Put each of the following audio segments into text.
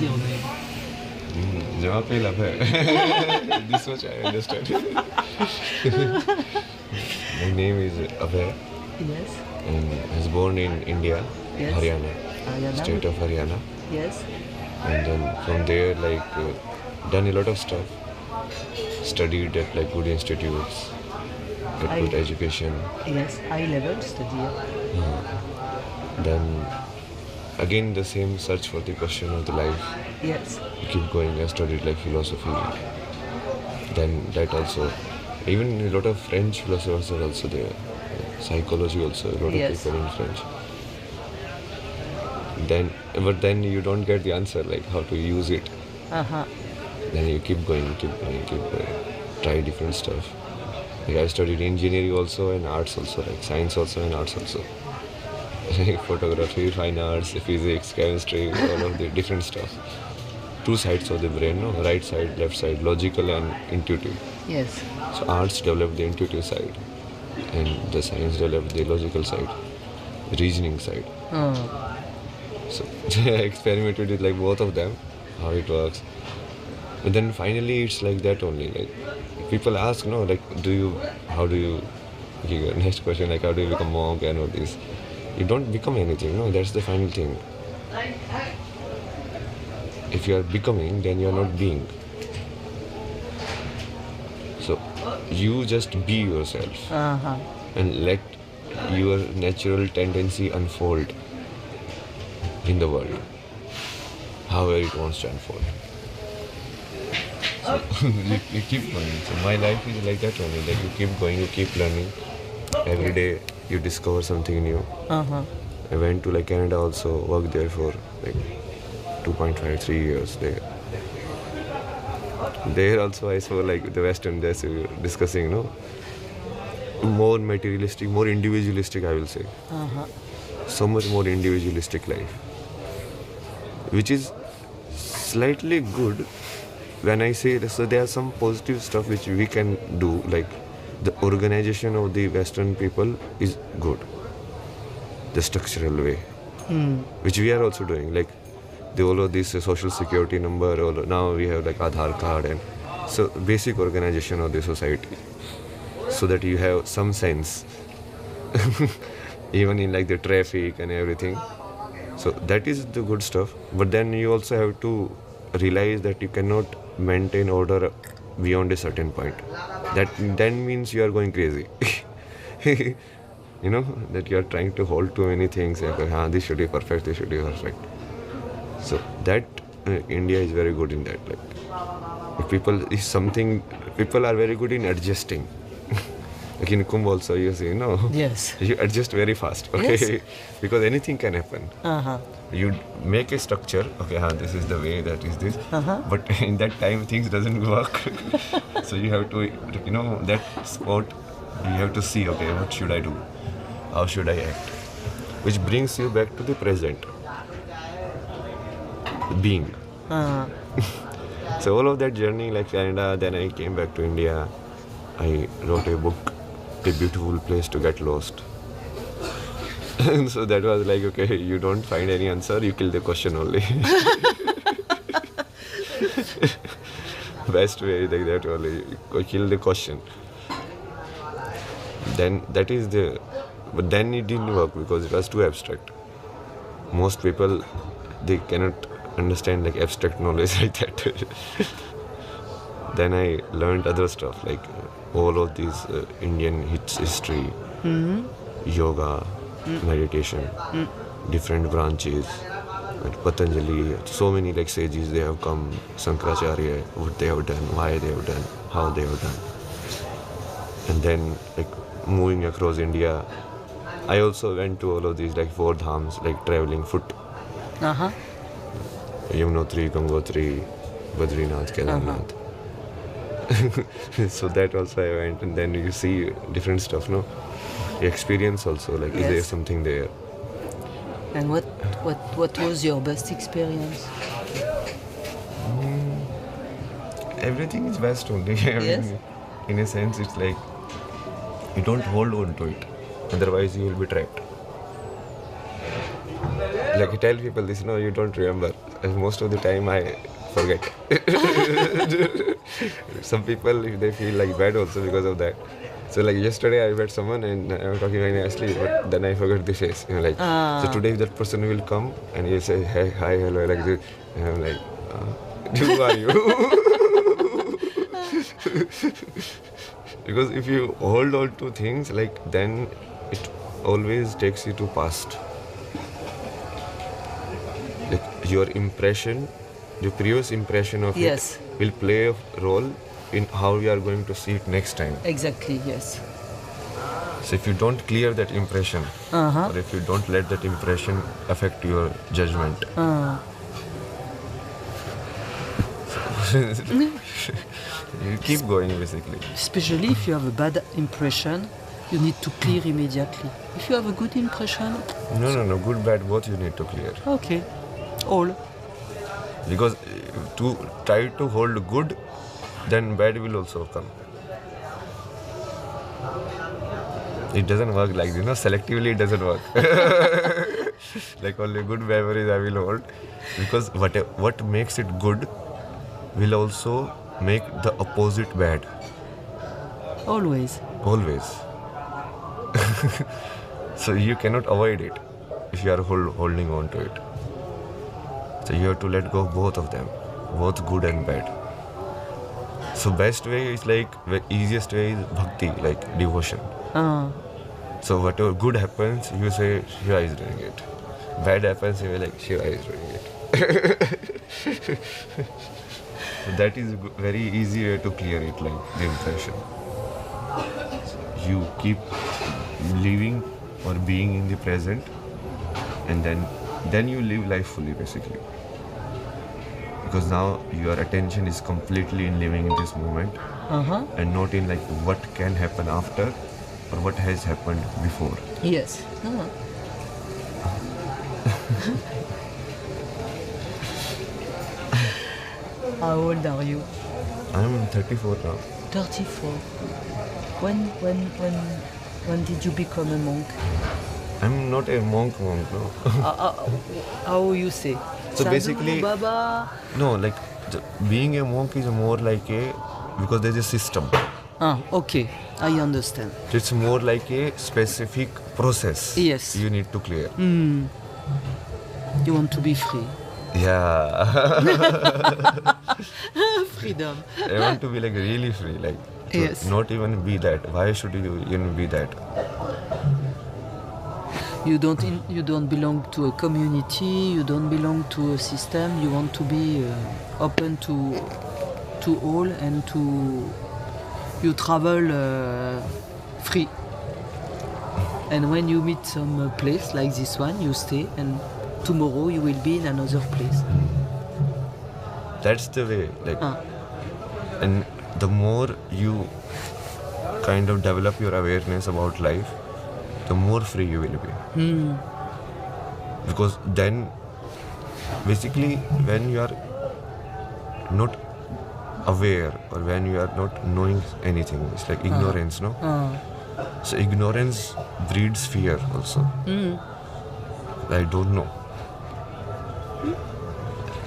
your name? Jawab love hai. This much I understand. My name is Abhay Yes. and I was born in India, Yes. Haryana, Haryana. state of Haryana. Yes. And then from there, done a lot of stuff. Studied at like good institutes, get good I- education. Yes. High level study. Then again the same search for the question of the life. Yes. You keep going. I studied like philosophy. Then that also, even a lot of French philosophers are also there. Psychology also, a lot Yes. of people in French. But then you don't get the answer like how to use it. Uh-huh. Then you keep going. Try different stuff. Like I studied engineering also and arts also, like science also and arts also. Like photography, fine arts, physics, chemistry, all of the different stuff. Two sides of the brain, no? Right side, left side, logical and intuitive. Yes. So arts develop the intuitive side and the science develop the logical side, reasoning side. So I experimented with like both of them, how it works. But then finally it's like that only. Like people ask, no, like how do you, okay, next question, like how do you become monk and all this. You don't become anything, no, that's the final thing. If you are becoming, then you are not being. So you just be yourself Uh-huh. and let your natural tendency unfold in the world, however it wants to unfold. So you keep going. So my life is like that only. Like you keep going, you keep learning. Every day you discover something new. Uh-huh. I went to like Canada also, worked there for like 2.5, 3 years there. There also I saw like the Western, that's discussing, you know, more materialistic, more individualistic, I will say. Uh-huh. So much more individualistic life, which is slightly good. When I say this, so there are some positive stuff which we can do, like the organization of the Western people is good, the structural way, which we are also doing, like all of this social security number, now we have like Aadhaar card, and so basic organization of the society, so that you have some sense even in like the traffic and everything. So that is the good stuff. But then you also have to realize that you cannot maintain order beyond a certain point. That then means you are going crazy. You know, that you are trying to hold too many things. Like, this should be perfect, this should be perfect. So that India is very good in that. Like people are very good in adjusting. Like in Kumbh also, you see, no? Yes. You adjust very fast, okay? Yes. Because anything can happen. Uh-huh. You make a structure, okay, this is the way, that is this. Uh-huh. But in that time, things doesn't work. So you have to, you know, that spot, you have to see, okay, what should I do? How should I act? Which brings you back to the present. Being. Uh-huh. So all of that journey, like Canada, then I came back to India. I wrote a book, A Beautiful Place to Get Lost. And so that was like, okay, you don't find any answer, you kill the question only. Best way like that only, you kill the question. Then that is but then it didn't work because it was too abstract. Most people, they cannot understand like abstract knowledge like that. Then I learned other stuff like all of these Indian history, yoga, meditation, different branches, like Patanjali, so many like sages they have come, Sankaracharya, what they have done, why they have done, how they have done. And then like moving across India, I also went to all of these like 4 dhams, like traveling foot. Uh-huh. Yamunotri, Gangotri, Badrinath, Kedarnath. So that also I went, and then you see different stuff, no? You experience also, like, is there Yes. something there? And what was your best experience? Everything is best only. I Yes. mean, in a sense, it's like you don't hold on to it, otherwise you will be trapped. Like I tell people this, no, you don't remember. most of the time I forget. Some people, if they feel like bad also because of that. So like yesterday I met someone and I was talking very nicely, but then I forgot the face. You know, like so today that person will come and he'll say hey, hi, hello, like this, and I'm like, who are you? Because if you hold on to things, like then it always takes you to past. Like your impression, the previous impression of Yes. it will play a role in how you are going to see it next time. Exactly, yes. So if you don't clear that impression, Uh-huh. or if you don't let that impression affect your judgment, you keep going basically. Especially if you have a bad impression, you need to clear immediately. If you have a good impression, No. Good, bad, both you need to clear. okay. All. Because to try to hold good, then bad will also come. It doesn't work like this, selectively it doesn't work. Like only good memories I will hold. Because what makes it good will also make the opposite bad. Always. Always. So you cannot avoid it if you are holding on to it. So you have to let go of both of them, both good and bad. So best way is like, the easiest way is bhakti, like devotion. So whatever good happens, you say Shiva is doing it. Bad happens, you will like Shiva is doing it. So that is a very easy way to clear it, like the impression. You keep living or being in the present, and then you live life fully basically. Because now your attention is completely in living in this moment, and not in like what can happen after or what has happened before. Yes. How old are you? I'm 34 now. 34. When did you become a monk? I'm not a monk, no. How you say? So Sadhu, basically- Baba. No, like being a monk is more like because there's a system. Okay. I understand. It's more like a specific process. Yes. You need to clear. You want to be free. Yeah. Freedom. I want to be like really free, like to Yes. not even be that. Why should you even be that? You don't belong to a community. You don't belong to a system. You want to be open to all and to you travel free. And when you meet some place like this one, you stay, and tomorrow you will be in another place. That's the way. Like, and the more you kind of develop your awareness about life, the more free you will be. Because then, basically, when you are not aware or when you are not knowing anything, it's like ignorance, no? So ignorance breeds fear also. I don't know.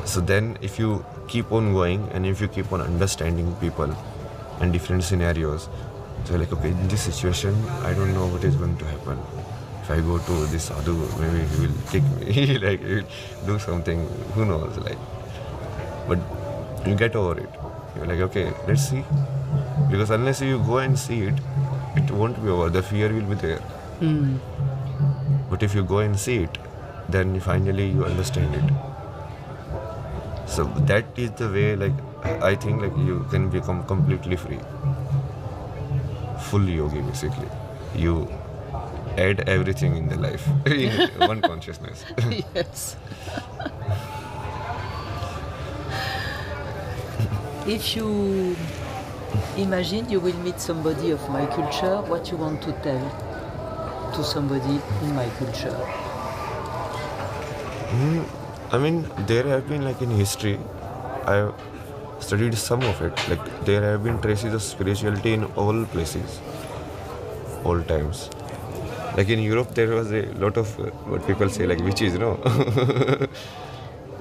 So then if you keep on going and if you keep on understanding people and different scenarios, so like, okay, in this situation, I don't know what is going to happen. If I go to this sadhu, maybe he will kick me, like he will do something, who knows, like. But you get over it. You're like, okay, let's see. Because unless you go and see it, it won't be over. The fear will be there. But if you go and see it, then finally you understand it. So that is the way, like, I think like you can become completely free. Full yogi basically. You add everything in the life in one consciousness. Yes. If you imagine you will meet somebody of my culture, what you want to tell to somebody in my culture? I mean, there have been, like, in history, I studied some of it. Like, there have been traces of spirituality in all places, all times. Like in Europe, there was a lot of what people say, like, witches, no?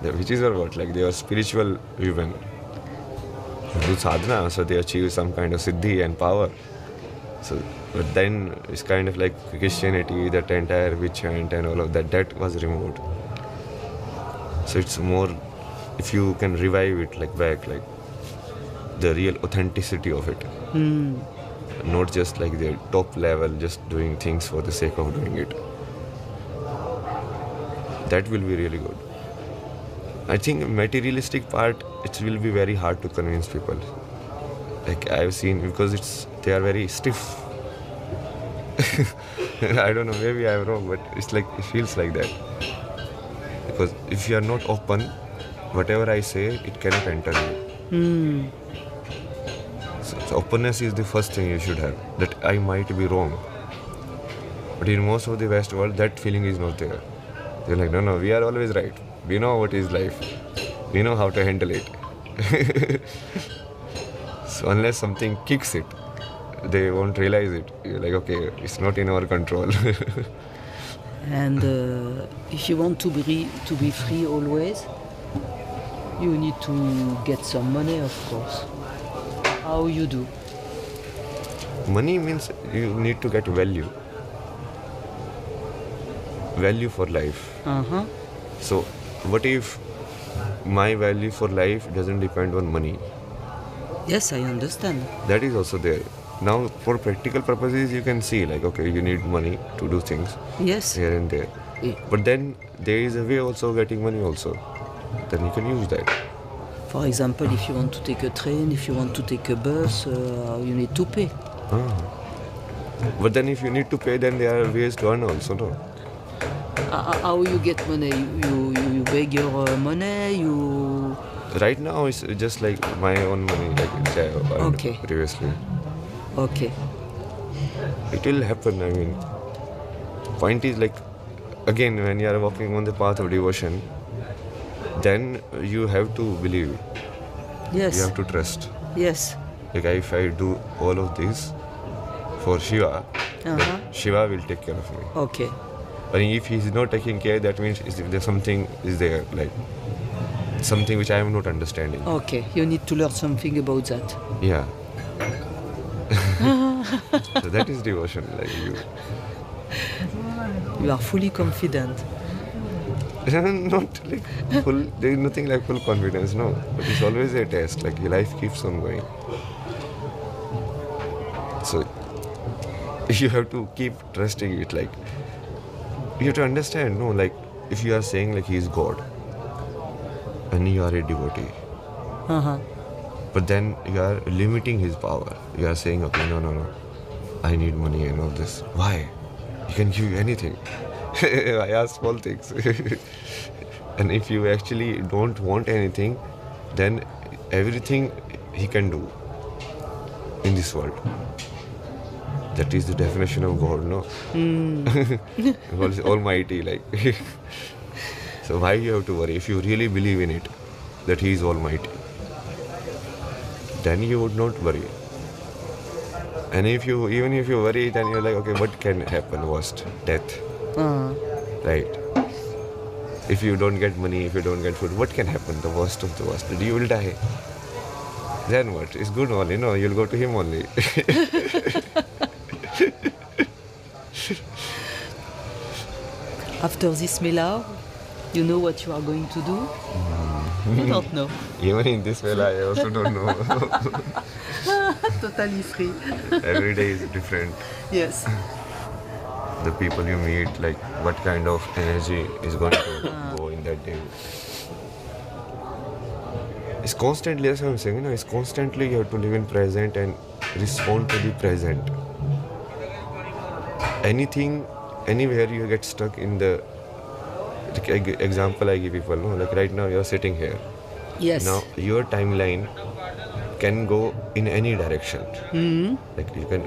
which is what, like they are spiritual women who do sadhana, so they achieve some kind of siddhi and power. So, but then it's kind of like Christianity, that entire witch hunt and all of that, that was removed. So it's more, if you can revive it like back, like the real authenticity of it. Not just like the top level, just doing things for the sake of doing it. That will be really good. I think materialistic part, it will be very hard to convince people. Like I've seen, because they are very stiff. I don't know, maybe I'm wrong, but it's like, it feels like that. Because if you are not open, whatever I say, it cannot enter you. So openness is the first thing you should have, that I might be wrong. But in most of the West world, that feeling is not there. They're like, no, we are always right. We know what is life. We know how to handle it. So unless something kicks it, they won't realize it. You're like, okay, it's not in our control. And if you want to be free always, you need to get some money, of course. How you do? Money means you need to get value. Value for life. So what if my value for life doesn't depend on money? Yes, I understand. That is also there. Now for practical purposes you can see like, okay, you need money to do things. Yes. Here and there. But then there is a way also of getting money also. Then you can use that. For example, if you want to take a train, if you want to take a bus, you need to pay. But then if you need to pay, then there are ways to earn also, no? How you get money? You beg your money, you... Right now it's just like my own money, like which I earned previously. Okay. It will happen, I mean. Point is like, again, when you are walking on the path of devotion, then you have to believe. Yes. You have to trust. Yes. Like if I do all of this for Shiva, then Shiva will take care of me. Okay. But if he is not taking care, that means there's something is there, like something which I am not understanding. Okay, you need to learn something about that. Yeah. So that is devotion, like you. You are fully confident. Not like full, there is nothing like full confidence, no. But it's always a test, like your life keeps on going. So you have to keep trusting it, like you have to understand, no, like if you are saying like he is God and you are a devotee, but then you are limiting his power. You are saying, okay, no, I need money and all this. Why? He can give you anything. I ask small things. And if you actually don't want anything, then everything he can do in this world. That is the definition of God, no? God is almighty, like. So why you have to worry? If you really believe in it, that he is almighty, then you would not worry. And even if you worry, then you're like, okay, what can happen? Worst, death. Right? If you don't get money, if you don't get food, what can happen? The worst of the worst. You will die. Then what? It's good only, no? You'll go to him only. After this Mela, you know what you are going to do? You don't know. Even in this Mela, I also don't know. Totally free. Every day is different. Yes. The people you meet, like what kind of energy is going to go in that day. It's constantly, that's what I'm saying, it's constantly you have to live in present and respond to the present. Anything, anywhere you get stuck in the, like, example I give people, no? Like right now you're sitting here. Yes. Now your timeline can go in any direction. Like you can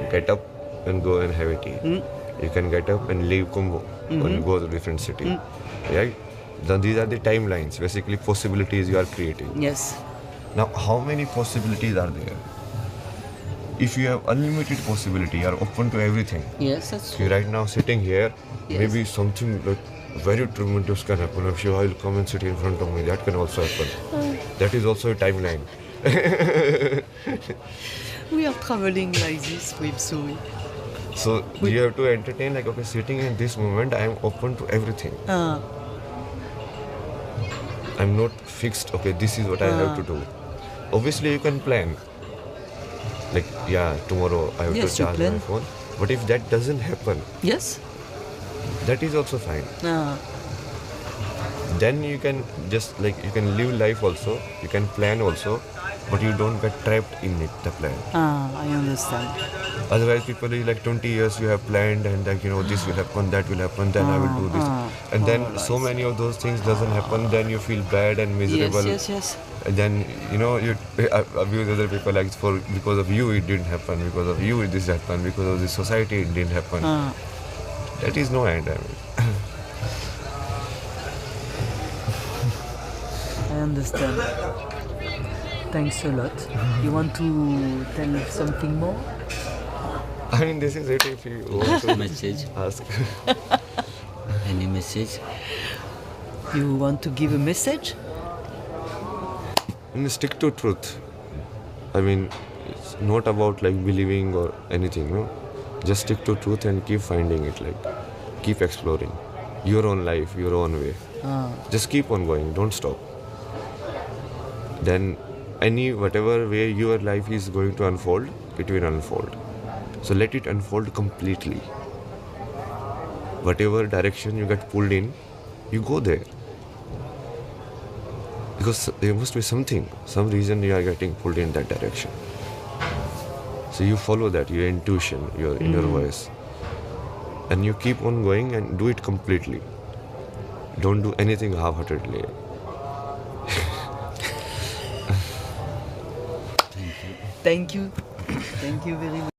get up and go and have a tea. You can get up and leave Kumbh and go to a different city. Right? Then these are the timelines, basically possibilities you are creating. Yes. Now how many possibilities are there? If you have unlimited possibility, you are open to everything. Yes, that's true. You're right now sitting here, Yes. maybe something like, very tremendous can happen. I'm sure I'll come and sit in front of me. That can also happen. That is also a timeline. We are traveling like this with Suri. So you have to entertain like, okay, sitting in this moment, I am open to everything. I'm not fixed, okay, this is what I have to do. Obviously, you can plan. Like, yeah, tomorrow I have Yes, to you charge plan. my phone. But if that doesn't happen, Yes? that is also fine. Ah. Then you can just like, you can live life also, you can plan also, but you don't get trapped in it, the plan. I understand. Otherwise, people is like 20 years you have planned and like, you know, this will happen, that will happen, then I will do this. And then so many of those things doesn't happen, then you feel bad and miserable. Yes. And then, you know, you abuse other people like because of you it didn't happen, because of you this happened, because of the society it didn't happen. That is no end, I mean. I understand. Thanks a lot. You want to tell something more? I mean, this is it if you want to Message. ask. Any message? You want to give a message? And stick to truth. I mean, it's not about like believing or anything, no? Just stick to truth and keep finding it, like keep exploring your own life, your own way. Just keep on going, don't stop. Then whatever way your life is going to unfold, it will unfold. So let it unfold completely. Whatever direction you get pulled in, you go there. Because there must be some reason you are getting pulled in that direction. So you follow that, your intuition, your inner voice. And you keep on going and do it completely. Don't do anything half-heartedly. Thank you. Thank you very much.